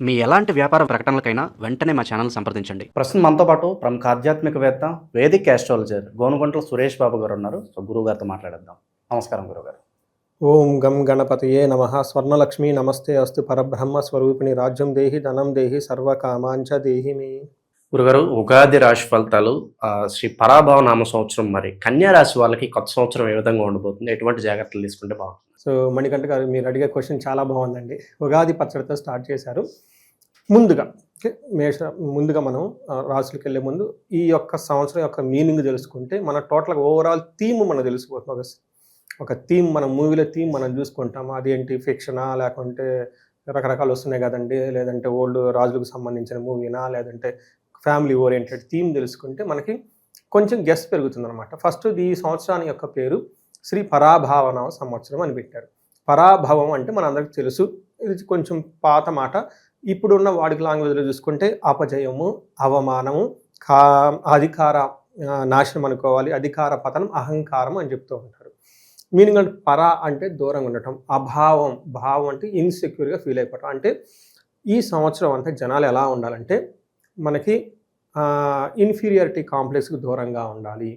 మీ ఎలాంటి వ్యాపార ప్రకటనలకైనా వెంటనే మా ఛానల్ సంప్రదించండి. ప్రస్తుతం మనతో పాటు ప్రముఖ ఆధ్యాత్మికవేత్త వేదిక్ ఆస్ట్రాలజర్ గోనుగంట్ల సురేష్ బాబు గారు ఉన్నారు. సో గురువు గారితో మాట్లాడేద్దాం. నమస్కారం గురుగారు. ఓం గం గణపతయే నమః. స్వర్ణలక్ష్మి నమస్తే అస్తు. పరబ్రహ్మ స్వరూపిణి రాజ్యం దేహి ధనం దేహి సర్వకామాంచ దేహి మే. గురుగారు, ఉగాది రాశి ఫలితాలు శ్రీ పరాభవ నామ సంవత్సరం, మరి కన్యా రాశి వాళ్ళకి కొత్త సంవత్సరం ఏ విధంగా ఉండబోతుంది, ఎటువంటి జాగ్రత్తలు తీసుకుంటే బాగుంటుంది? సో మణికంఠ గారు, మీరు అడిగే క్వశ్చన్ చాలా బాగుందండి. ఉగాది పచ్చడితో స్టార్ట్ చేశారు. ముందుగా మనం రాసులకు వెళ్ళే ముందు ఈ యొక్క సంవత్సరం యొక్క మీనింగ్ తెలుసుకుంటే మన టోటల్గా ఓవరాల్ థీమ్ మనకు తెలిసిపోతుంది. ఒక థీమ్, మన మూవీలో థీమ్ మనం చూసుకుంటాము. అదేంటి, ఫిక్షనా లేకుంటే రకరకాలు వస్తున్నాయి కదండి, లేదంటే ఓల్డ్ రాజులకు సంబంధించిన మూవీనా, లేదంటే ఫ్యామిలీ ఓరియంటెడ్ థీమ్ తెలుసుకుంటే మనకి కొంచెం గెస్ పెరుగుతుంది అనమాట. ఫస్ట్ ఈ సంవత్సరానికి యొక్క పేరు శ్రీ పరాభావన సంవత్సరం అని పెట్టారు. పరాభవం అంటే మనందరికీ తెలుసు, ఇది కొంచెం పాత మాట. ఇప్పుడున్న వాడికి లాంగ్వేజ్లో చూసుకుంటే అపజయము, అవమానము, అధికార నాశనం అనుకోవాలి, అధికార పతనం, అహంకారం అని చెప్తూ ఉంటారు. మీనింగ్ అంటే పరా అంటే దూరంగా ఉండటం, అభావం, భావం అంటే ఇన్సెక్యూర్గా ఫీల్ అయిపోవటం. అంటే ఈ సంవత్సరం అంతా జనాలు ఎలా ఉండాలంటే మనకి ఇన్ఫీరియారిటీ కాంప్లెక్స్కి దూరంగా ఉండాలి,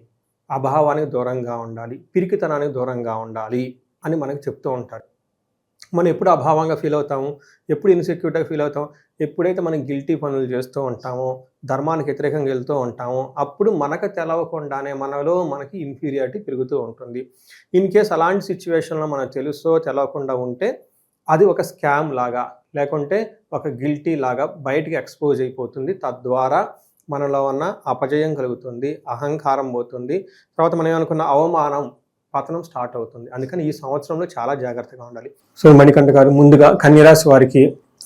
అభావానికి దూరంగా ఉండాలి, పిరికితనానికి దూరంగా ఉండాలి అని మనకు చెప్తూ ఉంటారు. మనం ఎప్పుడు అభావంగా ఫీల్ అవుతాము, ఎప్పుడు ఇన్సెక్యూర్గా ఫీల్ అవుతాం, ఎప్పుడైతే మనం గిల్టీ పనులు చేస్తూ ఉంటామో, ధర్మానికి వ్యతిరేకంగా వెళ్తూ ఉంటామో, అప్పుడు మనకు తెలవకుండానే మనకి ఇన్ఫీరియారిటీ పెరుగుతూ ఉంటుంది. ఇన్ కేస్ అలాంటి సిచ్యువేషన్లో మనకు తెలుసో తెలవకుండా ఉంటే అది ఒక స్కామ్ లాగా, లేకుంటే ఒక గిల్టీ లాగా బయటికి ఎక్స్పోజ్ అయిపోతుంది. తద్వారా మనలో ఉన్న అపజయం కలుగుతుంది, అహంకారం పోతుంది, తర్వాత మనం ఏమనుకున్న అవమానం, పతనం స్టార్ట్ అవుతుంది. అందుకని ఈ సంవత్సరంలో చాలా జాగ్రత్తగా ఉండాలి. సో మణికంఠ గారు, ముందుగా కన్యరాశి వారికి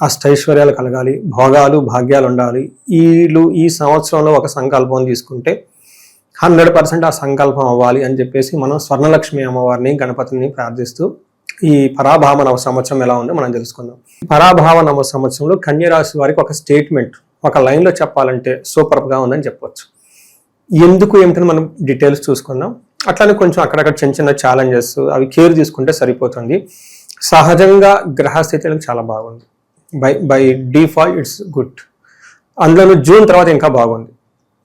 అష్టైశ్వర్యాలు కలగాలి, భోగాలు భాగ్యాలు ఉండాలి. వీళ్ళు ఈ సంవత్సరంలో ఒక సంకల్పం తీసుకుంటే 100% ఆ సంకల్పం అవ్వాలి అని చెప్పేసి మనం స్వర్ణలక్ష్మి అమ్మవారిని, గణపతిని ప్రార్థిస్తూ ఈ పరాభావ నవ సంవత్సరం ఎలా ఉందో మనం తెలుసుకుందాం. పరాభావ నవ సంవత్సరంలో కన్యరాశి వారికి ఒక స్టేట్మెంట్ ఒక లైన్లో చెప్పాలంటే సూపర్గా ఉందని చెప్పవచ్చు. ఎందుకు ఏమిటని మనం డీటెయిల్స్ చూసుకుందాం. అట్లానే కొంచెం అక్కడక్కడ చిన్న చిన్న ఛాలెంజెస్, అవి కేర్ తీసుకుంటే సరిపోతుంది. సహజంగా గ్రహస్థితులకు చాలా బాగుంది, బై డిఫాల్ట్ ఇట్స్ గుడ్. అందులో జూన్ తర్వాత ఇంకా బాగుంది.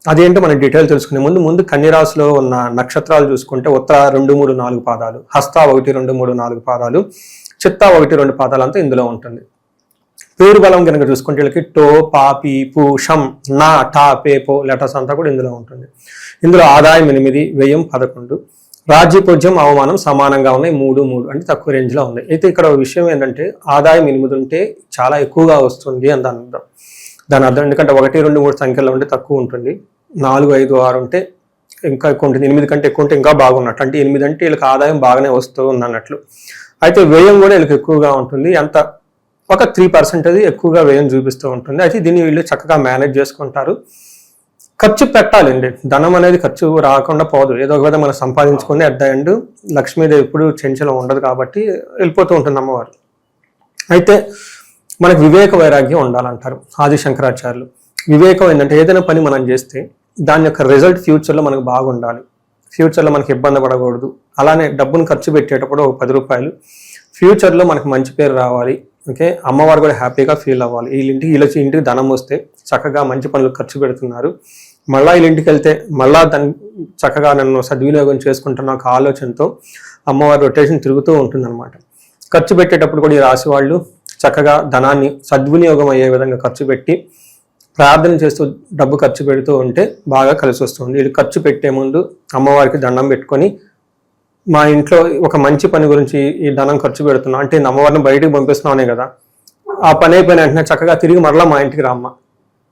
అదేంటో మనం డీటెయిల్ తెలుసుకునే ముందు కన్యరాశిలో ఉన్న నక్షత్రాలు చూసుకుంటే ఉత్తర 2, 3, 4 పాదాలు, హస్త 1, 2, 3, 4 పాదాలు, చిత్త 1, 2 పాదాలు అంతా ఇందులో ఉంటుంది. పేరు బలం కనుక చూసుకుంటే వీళ్ళకి టో, పా, పీ, పు, షం, నా, టా, పే, పో లెటర్స్ అంతా కూడా ఇందులో ఉంటుంది. ఇందులో ఆదాయం 8, వ్యయం 11, రాజ్యపూజ్యం, అవమానం సమానంగా ఉన్నాయి, 3, 3 అంటే తక్కువ రేంజ్లో ఉన్నాయి. అయితే ఇక్కడ ఒక విషయం ఏంటంటే ఆదాయం 8 ఉంటే చాలా ఎక్కువగా వస్తుంది అని దాని అర్థం. ఎందుకంటే 1, 2, 3 సంఖ్యలో ఉంటే తక్కువ ఉంటుంది, 4, 5, 6 ఉంటే ఇంకా ఎక్కువ ఉంటుంది, 8 కంటే ఎక్కువ ఉంటే ఇంకా బాగున్నట్టు. అంటే 8 అంటే వీళ్ళకి ఆదాయం బాగానే వస్తూ ఉంది అన్నట్లు. అయితే వ్యయం కూడా వీళ్ళకి ఎక్కువగా ఉంటుంది, ఎంత ఒక 3% ఎక్కువగా వ్యయం చూపిస్తూ ఉంటుంది. అయితే దీన్ని వీళ్ళు చక్కగా మేనేజ్ చేసుకుంటారు. ఖర్చు పెట్టాలండి, ధనం అనేది ఖర్చు రాకుండా పోదు, ఏదో ఒక విధంగా మనం సంపాదించుకొని అట్ ద ఎండ్ లక్ష్మీదేవి ఎప్పుడు చెంచలం ఉండదు కాబట్టి వెళ్ళిపోతూ ఉంటుంది అమ్మవారు. అయితే మనకు వివేక వైరాగ్యం ఉండాలంటారు ఆది శంకరాచార్యులు. వివేకం ఏంటంటే ఏదైనా పని మనం చేస్తే దాని యొక్క రిజల్ట్ ఫ్యూచర్లో మనకు బాగుండాలి, ఫ్యూచర్లో మనకి ఇబ్బంది పడకూడదు. అలానే డబ్బును ఖర్చు పెట్టేటప్పుడు ఒక 10 రూపాయలు ఫ్యూచర్లో మనకు మంచి పేరు రావాలి, ఓకే, అమ్మవారు కూడా హ్యాపీగా ఫీల్ అవ్వాలి. వీళ్ళ ఇంటికి ధనం వస్తే చక్కగా మంచి పనులు ఖర్చు పెడుతున్నారు, మళ్ళీ వీళ్ళ ఇంటికి వెళ్తే మళ్ళా దాన్ని చక్కగా నన్ను సద్వినియోగం చేసుకుంటున్న ఒక ఆలోచనతో అమ్మవారి రొటేషన్ తిరుగుతూ ఉంటుందన్నమాట. ఖర్చు పెట్టేటప్పుడు కూడా ఈ రాశి వాళ్ళు చక్కగా ధనాన్ని సద్వినియోగం అయ్యే విధంగా ఖర్చు పెట్టి ప్రార్థన చేస్తూ డబ్బు ఖర్చు పెడుతూ ఉంటే బాగా కలిసి వస్తుంది. వీళ్ళు ఖర్చు పెట్టే ముందు అమ్మవారికి దండం పెట్టుకొని, మా ఇంట్లో ఒక మంచి పని గురించి ఈ ధనం ఖర్చు పెడుతున్నాం అంటే అమ్మవారిని బయటికి పంపిస్తున్నానే కదా, ఆ పని అయిపోయిన వెంటనే చక్కగా తిరిగి మరలా మా ఇంటికి రామ్మ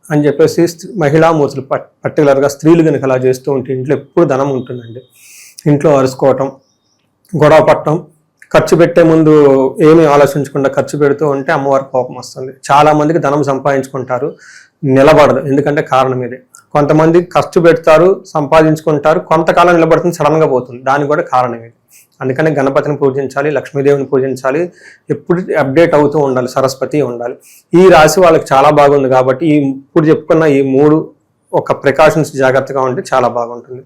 అని చెప్పేసి మహిళామూర్తులు, పర్టికులర్గా స్త్రీలు కనుక అలా చేస్తూ ఉంటే ఇంట్లో ఎప్పుడు ధనం ఉంటుందండి. ఇంట్లో అరుచుకోవటం, గొడవ పట్టడం, ఖర్చు పెట్టే ముందు ఏమీ ఆలోచించకుండా ఖర్చు పెడుతూ ఉంటే అమ్మవారి కోపం వస్తుంది. చాలా మందికి ధనం సంపాదించుకుంటారు, నిలబడదు. ఎందుకంటే కారణం ఇదే. కొంతమంది ఖర్చు పెడతారు, సంపాదించుకుంటారు, కొంతకాలం నిలబడుతుంది, సడన్గా పోతుంది. దానికి కూడా కారణం ఇది. అందుకని గణపతిని పూజించాలి, లక్ష్మీదేవిని పూజించాలి, ఎప్పుడు అప్డేట్ అవుతూ ఉండాలి, సరస్వతి ఉండాలి. ఈ రాశి వాళ్ళకి చాలా బాగుంది కాబట్టి ఇప్పుడు చెప్పుకున్న ఈ 3 ఒక ప్రికాషన్స్ జాగ్రత్తగా ఉంటే చాలా బాగుంటుంది.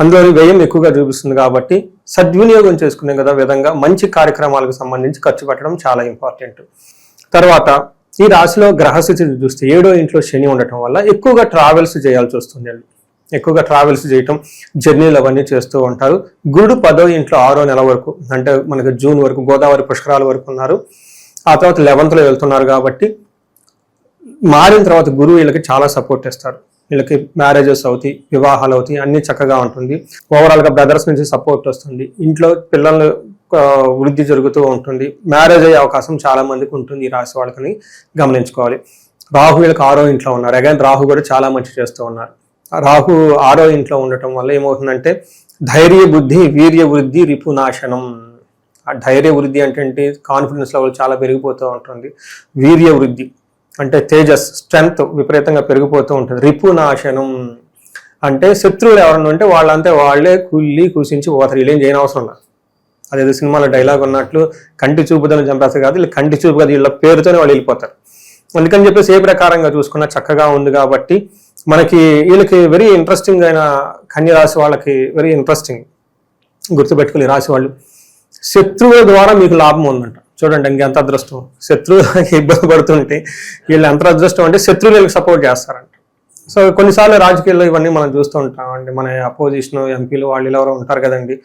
అందులో వ్యయం ఎక్కువగా చూపిస్తుంది కాబట్టి సద్వినియోగం చేసుకునే విధంగా మంచి కార్యక్రమాలకు సంబంధించి ఖర్చు పెట్టడం చాలా ఇంపార్టెంట్. తర్వాత ఈ రాశిలో గ్రహస్థితి చూస్తే 7వ ఇంట్లో శని ఉండటం వల్ల ఎక్కువగా ట్రావెల్స్ చేయాల్సి వస్తుంది వాళ్ళు. ఎక్కువగా ట్రావెల్స్ చేయటం, జర్నీలు అవన్నీ చేస్తూ ఉంటారు. గురుడు 10వ ఇంట్లో 6వ నెల వరకు, అంటే మనకి జూన్ వరకు గోదావరి పుష్కరాల వరకు ఉన్నారు. ఆ తర్వాత 11th లో వెళ్తున్నారు కాబట్టి మారిన తర్వాత గురువు వీళ్ళకి చాలా సపోర్ట్ ఇస్తారు. వీళ్ళకి మ్యారేజెస్ అవుతాయి, వివాహాలు అవుతాయి, అన్ని చక్కగా ఉంటుంది. ఓవరాల్గా బ్రదర్స్ నుంచి సపోర్ట్ వస్తుంది. ఇంట్లో పిల్లలు వృద్ధి జరుగుతూ ఉంటుంది. మ్యారేజ్ అయ్యే అవకాశం చాలా మందికి ఉంటుంది ఈ రాశి వాళ్ళకని గమనించుకోవాలి. రాహు వీళ్ళకి 6వ ఇంట్లో ఉన్నారు. అగైన్ రాహు కూడా చాలా మంచి చేస్తూ ఉన్నారు. రాహు 6వ ఇంట్లో ఉండటం వల్ల ఏమవుతుందంటే ధైర్య బుద్ధి, వీర్య వృద్ధి, రిపునాశనం. ఆ ధైర్య వృద్ధి అంటే కాన్ఫిడెన్స్ లెవెల్ చాలా పెరిగిపోతూ ఉంటుంది. వీర్య వృద్ధి అంటే తేజస్, స్ట్రెంగ్త్ విపరీతంగా పెరిగిపోతూ ఉంటుంది. రిపునాశనం అంటే శత్రువులు ఎవరన్నా ఉంటే వాళ్ళంతే వాళ్ళే కుళ్ళి కుసించి పోతారు. వీళ్ళేం చేయని అవసరం లేదు. అదేదో సినిమాలో డైలాగ్ ఉన్నట్లు కంటి చూపుదలను చంపేస్తారు కాదు, వీళ్ళు కంటి చూపు కాదు, వీళ్ళ పేరుతోనే వాళ్ళు వెళ్ళిపోతారు. అందుకని చెప్పేసి ఏ ప్రకారంగా చూసుకున్నా చక్కగా ఉంది కాబట్టి మనకి వీళ్ళకి వెరీ ఇంట్రెస్టింగ్ అయిన కన్య రాశి వాళ్ళకి వెరీ ఇంట్రెస్టింగ్ గుర్తుపెట్టుకుని రాశి వాళ్ళు. శత్రువుల ద్వారా మీకు లాభం ఉందంట. చూడండి ఇంకెంత అదృష్టం. శత్రువులకి ఇబ్బంది పడుతుంటే వీళ్ళు ఎంత అదృష్టం అంటే శత్రువులు వీళ్ళకి సపోర్ట్ చేస్తారంట. సో కొన్నిసార్లు రాజకీయాల్లో ఇవన్నీ మనం చూస్తూ ఉంటామండి. మన అపోజిషన్ ఎంపీలు వాళ్ళు ఎవరో ఉంటారు కదండి,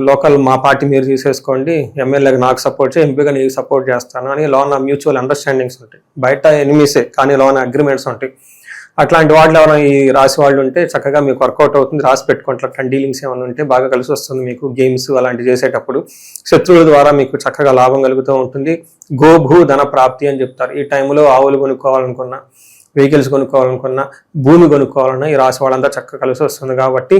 లోకల్ మా పార్టీ మీరు తీసేసుకోండి, ఎమ్మెల్యేగా నాకు సపోర్ట్ చేయి, ఎంపీగా నీకు సపోర్ట్ చేస్తాను అని లోన మ్యూచువల్ అండర్స్టాండింగ్స్ ఉంటాయి. బయట ఎనిమీసే కానీ లోన అగ్రిమెంట్స్ ఉంటాయి. అట్లాంటి వాళ్ళు ఎవరైనా ఈ రాశి వాళ్ళు ఉంటే చక్కగా మీకు వర్కౌట్ అవుతుంది. రాసి పెట్టుకుంటే అట్లాంటి డీలింగ్స్ ఏమైనా ఉంటే బాగా కలిసి వస్తుంది మీకు. గేమ్స్ అలాంటివి చేసేటప్పుడు శత్రువుల ద్వారా మీకు చక్కగా లాభం కలుగుతూ ఉంటుంది. గోభూ ధన ప్రాప్తి అని చెప్తారు. ఈ టైంలో ఆవులు కొనుక్కోవాలనుకున్నా, వెహికల్స్ కొనుక్కోవాలనుకున్నా, భూమి కొనుక్కోవాలన్నా ఈ రాశి వాళ్ళంతా చక్కగా కలిసి వస్తుంది. కాబట్టి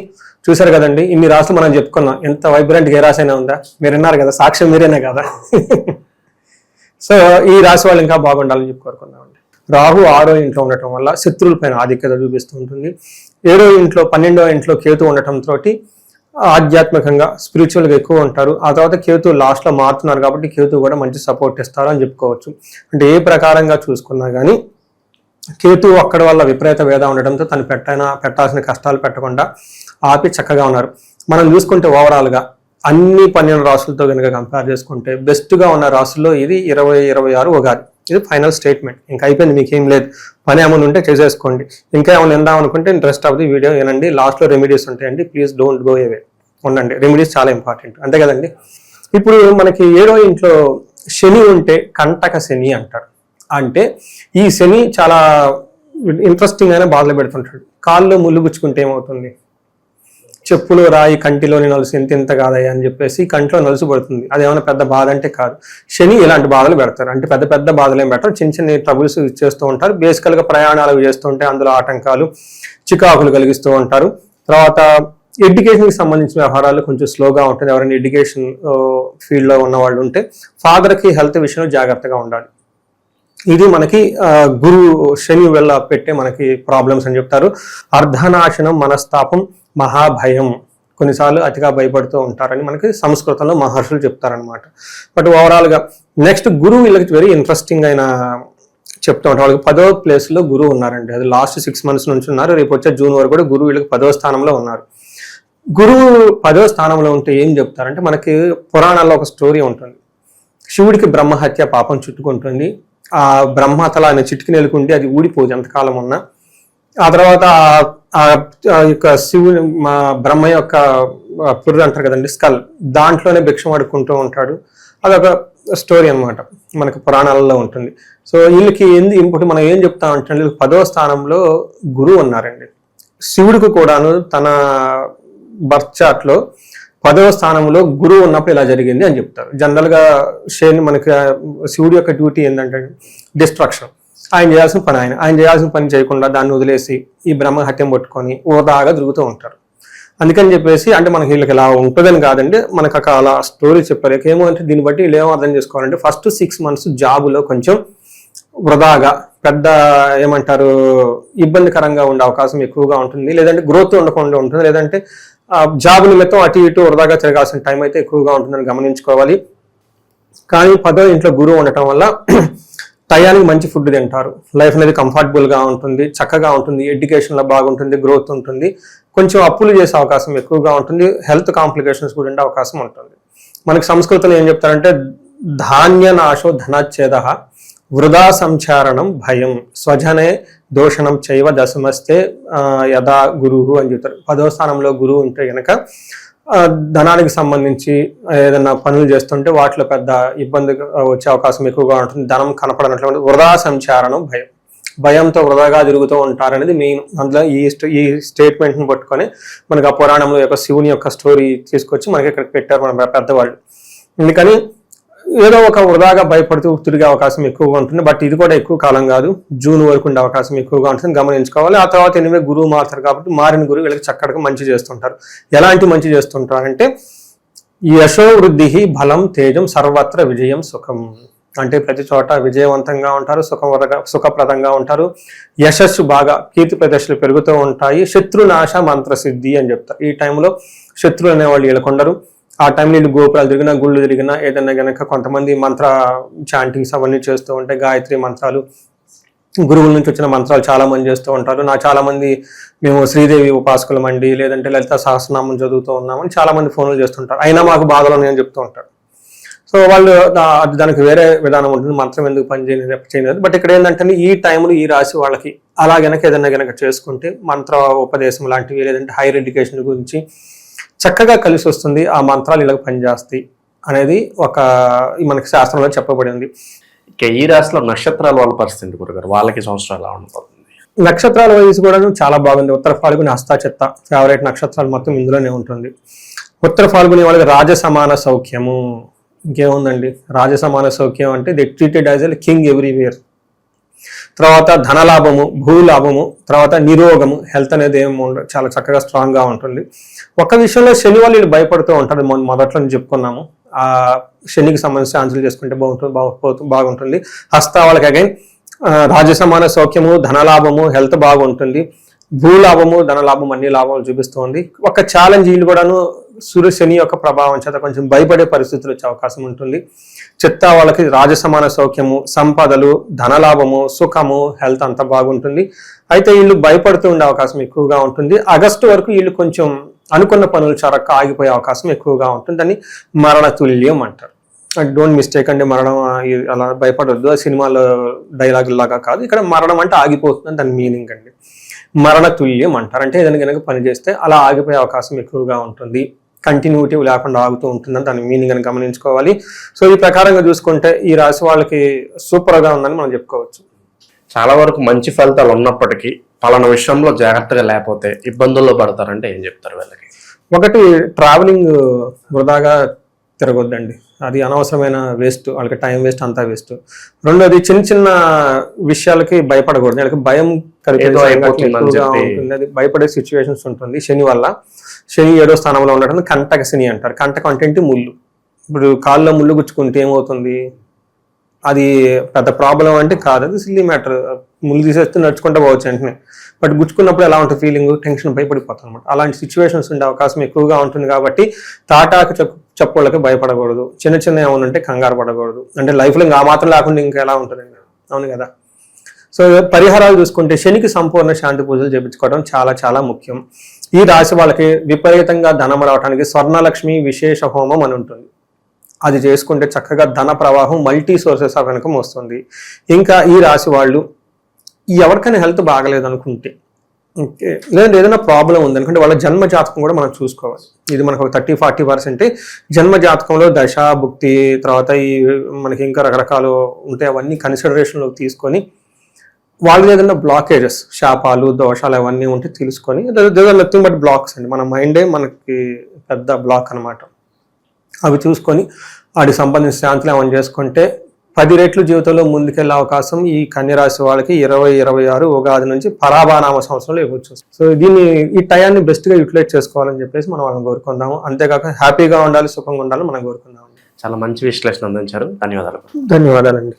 చూసారు కదండి, ఇన్ని రాశులు మనం చెప్పుకున్నాం. ఎంత వైబ్రెంట్గా ఏ రాశి అయినా ఉందా? మీరు విన్నారు కదా, సాక్ష్యం మీరేనే కదా. సో ఈ రాశి వాళ్ళు ఇంకా బాగుండాలని చెప్పి కోరుకున్నామండి. రాహు 6వ ఇంట్లో ఉండటం వల్ల శత్రువుల పైన ఆధిక్యత చూపిస్తూ ఉంటుంది. 7వ ఇంట్లో 12వ ఇంట్లో కేతు ఉండటంతో ఆధ్యాత్మికంగా స్పిరిచువల్గా ఎక్కువ ఉంటారు. ఆ తర్వాత కేతు లాస్ట్లో మారుతున్నారు కాబట్టి కేతు కూడా మంచి సపోర్ట్ ఇస్తారు అని చెప్పుకోవచ్చు. అంటే ఏ ప్రకారంగా చూసుకున్నా కానీ కేతు అక్కడ వల్ల విపరీత వేద ఉండడంతో తను పెట్టాల్సిన కష్టాలు పెట్టకుండా ఆపి చక్కగా ఉన్నారు. మనం చూసుకుంటే ఓవరాల్గా అన్ని 12 రాసులతో కనుక కంపేర్ చేసుకుంటే బెస్ట్గా ఉన్న రాసుల్లో ఇది 2026 ఉగాది. ఇది ఫైనల్ స్టేట్మెంట్. ఇంకా అయిపోయింది, మీకు ఏం లేదు. పని ఏమైనా ఉంటే చేసేసుకోండి. ఇంకా ఏమైనా విందాం అనుకుంటే రెస్ట్ ఆఫ్ ది వీడియో వినండి. లాస్ట్లో రెమెడీస్ ఉంటాయండి, ప్లీజ్ డోంట్ గో అవే, ఉండండి. రెమెడీస్ చాలా ఇంపార్టెంట్, అంతే కదండి. ఇప్పుడు మనకి 7వ ఇంట్లో శని ఉంటే కంటక శని అంటారు. అంటే ఈ శని చాలా ఇంట్రెస్టింగ్ అయినా బాధలు పెడుతుంటాడు. కాల్లో ముళ్ళు గుచ్చుకుంటే ఏమవుతుంది? చెప్పులో రాయి కంటిలోని నలుసు ఎంత కాదయ్యా అని చెప్పేసి కంటిలో నలుసు పడుతుంది. అదేమైనా పెద్ద బాధ అంటే కాదు. శని ఇలాంటి బాధలు పెడతారు. అంటే పెద్ద పెద్ద బాధలు ఏం పెట్టారు, చిన్న చిన్న ట్రబుల్స్ చేస్తూ ఉంటారు. బేసికల్గా ప్రయాణాలు చేస్తూ ఉంటే అందులో ఆటంకాలు, చికాకులు కలిగిస్తూ ఉంటారు. తర్వాత ఎడ్యుకేషన్కి సంబంధించిన వ్యవహారాలు కొంచెం స్లోగా ఉంటుంది. ఎవరైనా ఎడ్యుకేషన్ ఫీల్డ్లో ఉన్న వాళ్ళు ఉంటే ఫాదర్కి హెల్త్ విషయంలో జాగ్రత్తగా ఉండాలి. ఇది మనకి గురు శని వల్ల పెట్టే మనకి ప్రాబ్లమ్స్ అని చెప్తారు. అర్ధనాశనం, మనస్తాపం, మహాభయం, కొన్నిసార్లు అతిగా భయపడుతూ ఉంటారని మనకి సంస్కృతంలో మహర్షులు చెప్తారనమాట. బట్ ఓవరాల్గా నెక్స్ట్ గురువు వీళ్ళకి వెరీ ఇంట్రెస్టింగ్ అయిన చెప్తూ ఉంటారు. వాళ్ళకి 10వ ప్లేస్లో గురువు ఉన్నారండి. అది లాస్ట్ 6 months నుంచి ఉన్నారు. రేపు వచ్చే జూన్ వరకు కూడా గురువు వీళ్ళకి 10వ స్థానంలో ఉన్నారు. గురువు 10వ స్థానంలో ఉంటే ఏం చెప్తారంటే మనకి పురాణాల్లో ఒక స్టోరీ ఉంటుంది. శివుడికి బ్రహ్మహత్య పాపం చుట్టుకుంటుంది. ఆ బ్రహ్మతల ఆయన చిటికి నెలుకుంటే అది ఊడిపోదు ఎంతకాలం ఉన్నా. ఆ తర్వాత ఆ యొక్క శివుని మా బ్రహ్మ యొక్క పుర్రు అంటారు కదండి, స్కల్, దాంట్లోనే భిక్షం అడుక్కుంటూ ఉంటాడు. అదొక స్టోరీ అనమాట, మనకి పురాణాలలో ఉంటుంది. సో వీళ్ళకి ఇప్పుడు మనం ఏం చెప్తామంటే 10వ స్థానంలో గురువు ఉన్నారండి. శివుడికి కూడాను తన బర్త్ చార్ట్లో 10వ స్థానంలో గురువు ఉన్నప్పుడు ఇలా జరిగింది అని చెప్తారు. జనరల్గా మనకి శివుడి యొక్క డ్యూటీ ఏంటంటే డిస్ట్రక్షన్. ఆయన చేయాల్సిన పని ఆయన చేయాల్సిన పని చేయకుండా దాన్ని వదిలేసి ఈ బ్రహ్మహత్యం పట్టుకొని ఓదాగా తిరుగుతూ ఉంటారు. అందుకని చెప్పేసి అంటే మనకి వీళ్ళకి ఇలా ఉంటుందని కాదండి, మనకు అలా స్టోరీ చెప్పారు. ఏమో అంటే దీన్ని బట్టి వీళ్ళు ఏమో అర్థం చేసుకోవాలంటే ఫస్ట్ 6 months జాబులో కొంచెం వృధాగా పెద్ద ఏమంటారు ఇబ్బందికరంగా ఉండే అవకాశం ఎక్కువగా ఉంటుంది. లేదంటే గ్రోత్ ఉండకుండా ఉంటుంది. లేదంటే జాబ్ నిమిత్తం అటు ఇటు వృధాగా తిరగాల్సిన టైం అయితే ఎక్కువగా ఉంటుందని గమనించుకోవాలి. కానీ 10వ ఇంట్లో గురువు ఉండటం వల్ల టయానికి మంచి ఫుడ్ తింటారు. లైఫ్ అనేది కంఫర్టబుల్గా ఉంటుంది, చక్కగా ఉంటుంది, ఎడ్యుకేషన్లో బాగుంటుంది, గ్రోత్ ఉంటుంది. కొంచెం అప్పులు చేసే అవకాశం ఎక్కువగా ఉంటుంది. హెల్త్ కాంప్లికేషన్స్ కూడా ఉండే అవకాశం ఉంటుంది. మనకి సంస్కృతంలో ఏం చెప్తారంటే ధాన్య నాశో ధనచ్ఛేద వృధా సంచారణం భయం, స్వజనే దోషణం చైవ దశమస్తే యథా గురువు అని చెప్తారు. 10వ స్థానంలో గురువు ఉంటే గనక ధనానికి సంబంధించి ఏదైనా పనులు చేస్తుంటే వాటిలో పెద్ద ఇబ్బంది వచ్చే అవకాశం ఎక్కువగా ఉంటుంది. ధనం కనపడనట్లు వృధా సంచారణం భయం, భయంతో వృధాగా తిరుగుతూ ఉంటారనేది మెయిన్. అందులో ఈ స్టేట్మెంట్ని పట్టుకొని మనకు ఆ పురాణంలో యొక్క శివుని యొక్క స్టోరీ తీసుకొచ్చి మనకి ఇక్కడ పెట్టారు మన పెద్దవాళ్ళు. అందుకని ఏదో ఒక వృధాగా భయపడుతూ తిరిగే అవకాశం ఎక్కువగా ఉంటుంది. బట్ ఇది కూడా ఎక్కువ కాలం కాదు, జూన్ వరకు ఉండే అవకాశం ఎక్కువగా ఉంటుంది, గమనించుకోవాలి. ఆ తర్వాత ఎనివే గురువు మారుతారు కాబట్టి మారిన గురువు వీళ్ళకి చక్కగా మంచి చేస్తుంటారు. ఎలాంటి మంచి చేస్తుంటారంటే యశో వృద్ధి బలం తేజం సర్వత్ర విజయం సుఖం, అంటే ప్రతి చోట విజయవంతంగా ఉంటారు, సుఖప్రదంగా ఉంటారు, యశస్సు బాగా కీర్తి ప్రదర్శనలు పెరుగుతూ ఉంటాయి. శత్రునాశ మంత్రసిద్ధి అని చెప్తారు. ఈ టైంలో శత్రులు అనేవాళ్ళు వీళ్ళకొండరు. ఆ టైంలో వీళ్ళు గోపురాలు తిరిగినా గుళ్ళు తిరిగినా ఏదైనా కనుక కొంతమంది మంత్ర చాంటింగ్స్ అవన్నీ చేస్తూ ఉంటాయి. గాయత్రి మంత్రాలు, గురువుల నుంచి వచ్చిన మంత్రాలు చాలా మంది చేస్తూ ఉంటారు. చాలా మంది మేము శ్రీదేవి ఉపాసకులమండి, లేదంటే లలిత సహస్రనామం చదువుతూ ఉన్నామని చాలా మంది ఫోన్లు చేస్తుంటారు. అయినా మాకు బాధలు ఉన్నాయని చెప్తూ ఉంటారు. సో వాళ్ళు దానికి వేరే విధానం ఉంటుంది, మంత్రం ఎందుకు చేయలేదు. బట్ ఇక్కడ ఏంటంటే ఈ టైంలో ఈ రాశి వాళ్ళకి అలా గనక ఏదైనా గనక చేసుకుంటే మంత్ర ఉపదేశం లాంటివి లేదంటే హైయర్ ఎడ్యుకేషన్ గురించి చక్కగా కలిసి వస్తుంది. ఆ మంత్రాలు ఇలా పనిచేస్తాయి అనేది ఒక మనకి శాస్త్రంలో చెప్పబడింది. ఈ రాశిలో నక్షత్రాల వాళ్ళ పరిస్థితి గురుగారు, వాళ్ళకి సంవత్సరాలు ఎలా ఉండబోతుంది? నక్షత్రాల వయసు కూడా చాలా బాగుంది. ఉత్తర ఫాల్గుని, హస్త చిత్త ఫేవరెట్ నక్షత్రాలు మొత్తం ఇందులోనే ఉంటుంది. ఉత్తర ఫాల్గుని వాళ్ళకి రాజసమాన సౌఖ్యము, ఇంకేముందండి రాజసమాన సౌఖ్యం అంటే they treated as a king everywhere. తర్వాత ధనలాభము, భూలాభము, తర్వాత నిరోగము, హెల్త్ అనేది చాలా చక్కగా స్ట్రాంగ్గా ఉంటుంది. ఒక విషయంలో శని వాళ్ళు వీళ్ళు భయపడుతూ ఉంటారు. మొదట్లో చెప్పుకున్నాము, ఆ శనికి సంబంధించి ఆన్సర్లు చేసుకుంటే బాగుంటుంది. హస్త వాళ్ళకి అగైన్ రాజసమాన సౌఖ్యము, ధనలాభము, హెల్త్ బాగుంటుంది, భూలాభము, ధనలాభం అన్ని లాభాలు చూపిస్తుంది. ఒక ఛాలెంజ్ వీళ్ళు కూడాను సూర్య శని యొక్క ప్రభావం చేత కొంచెం భయపడే పరిస్థితులు వచ్చే అవకాశం ఉంటుంది. చిత్త వాళ్ళకి రాజసమాన సౌఖ్యము, సంపదలు, ధనలాభము, సుఖము, హెల్త్ అంతా బాగుంటుంది. అయితే వీళ్ళు భయపడుతూ ఉండే అవకాశం ఎక్కువగా ఉంటుంది. ఆగస్టు వరకు వీళ్ళు కొంచెం అనుకున్న పనులు చరక్క ఆగిపోయే అవకాశం ఎక్కువగా ఉంటుంది. అని మరణ తుల్యం అంటారు. డోంట్ మిస్టేక్ అండి, మరణం అలా భయపడొద్దు, ఆ సినిమాలో డైలాగ్ లాగా కాదు. ఇక్కడ మరణం అంటే ఆగిపోతుంది దాని మీనింగ్ అండి. మరణ తుల్యం అంటారు, అంటే ఏదైనా కనుక పని చేస్తే అలా ఆగిపోయే అవకాశం ఎక్కువగా ఉంటుంది, కంటిన్యూటీ లేకుండా ఆగుతూ ఉంటుందని దాని మీనింగ్ అని గమనించుకోవాలి. సో ఈ ప్రకారంగా చూసుకుంటే ఈ రాశి వాళ్ళకి సూపర్గా ఉందని మనం చెప్పుకోవచ్చు. చాలా వరకు మంచి ఫలితాలు ఉన్నప్పటికీ పలానా విషయంలో జాగ్రత్తగా లేకపోతే ఇబ్బందుల్లో పడతారంటే ఏం చెప్తారు వీళ్ళకి? ఒకటి, ట్రావెలింగ్ వృధాగా తిరగొద్దండి, అది అనవసరమైన వేస్ట్, వాళ్ళకి టైం వేస్ట్, అంతా వేస్ట్. రెండోది, చిన్న చిన్న విషయాలకి భయపడకూడదు, వాళ్ళకి భయం ఉంటుంది, అది భయపడే సిచ్యువేషన్స్ ఉంటుంది. శని వల్ల, శని 7వ స్థానంలో ఉండటం కంటక శని అంటారు. కంటకం అంటే ముళ్ళు. ఇప్పుడు కాళ్ళలో ముళ్ళు గుచ్చుకుంటే ఏమవుతుంది, అది పెద్ద ప్రాబ్లం అంటే కాదు, అది సిల్లీ మ్యాటర్. ముళ్ళు తీసేస్తే నడుచుకుంటూ పోవచ్చు వెంటనే. బట్ గుచ్చుకున్నప్పుడు ఎలా ఉంటుంది ఫీలింగ్, టెన్షన్, భయపడిపోతాం అనమాట. అలాంటి సిచ్యువేషన్స్ ఉండే అవకాశం ఎక్కువగా ఉంటుంది. కాబట్టి తాటాకు చెప్పులకి భయపడకూడదు, చిన్న చిన్న ఏమైనా ఉంటే కంగారు పడకూడదు. అంటే లైఫ్లో ఇంకా మాత్రం లేకుండా ఇంకా ఎలా ఉంటుంది, అవును కదా. సో పరిహారాలు చూసుకుంటే శనికి సంపూర్ణ శాంతి పూజలు చేయించుకోవడం చాలా చాలా ముఖ్యం. ఈ రాశి వాళ్ళకి విపరీతంగా ధనం రావడానికి స్వర్ణలక్ష్మి విశేష హోమం అని ఉంటుంది, అది చేసుకుంటే చక్కగా ధన ప్రవాహం మల్టీ సోర్సెస్ ఆఫ్ ఇన్కమ్ వస్తుంది. ఇంకా ఈ రాశి వాళ్ళు ఎవరికైనా హెల్త్ బాగలేదు అనుకుంటే, ఓకే, లేదంటే ఏదైనా ప్రాబ్లం ఉంది అనుకుంటే వాళ్ళ జన్మ జాతకం కూడా మనం చూసుకోవాలి. ఇది మనకు ఒక 30-40% జన్మ జాతకంలో దశ, భుక్తి, తర్వాత ఈ మనకి ఇంకా రకరకాలు ఉంటాయి, అవన్నీ కన్సిడరేషన్లోకి తీసుకొని వాళ్ళు ఏదైనా బ్లాకేజెస్, శాపాలు, దోషాలు అవన్నీ ఉంటే తెలుసుకొని, నథింగ్ బట్ బ్లాక్స్ అండి, మన మైండే మనకి పెద్ద బ్లాక్ అనమాట. అవి చూసుకొని వాటికి సంబంధించిన శాంతులు ఏమైనా చేసుకుంటే 10 రెట్లు జీవితంలో ముందుకెళ్ళే అవకాశం ఈ కన్యరాశి వాళ్ళకి 2026 ఉగాది నుంచి పరాభానామ సంవత్సరంలో ఇవ్వచ్చు. సో ఈ టయాన్ని బెస్ట్గా యూటిలైజ్ చేసుకోవాలని చెప్పేసి మనం వాళ్ళని కోరుకుందాము. అంతేకాక హ్యాపీగా ఉండాలి, సుఖంగా ఉండాలి మనం కోరుకుందాము. చాలా మంచి విశ్లేషణ అందించారు, ధన్యవాదాలు. ధన్యవాదాలండి.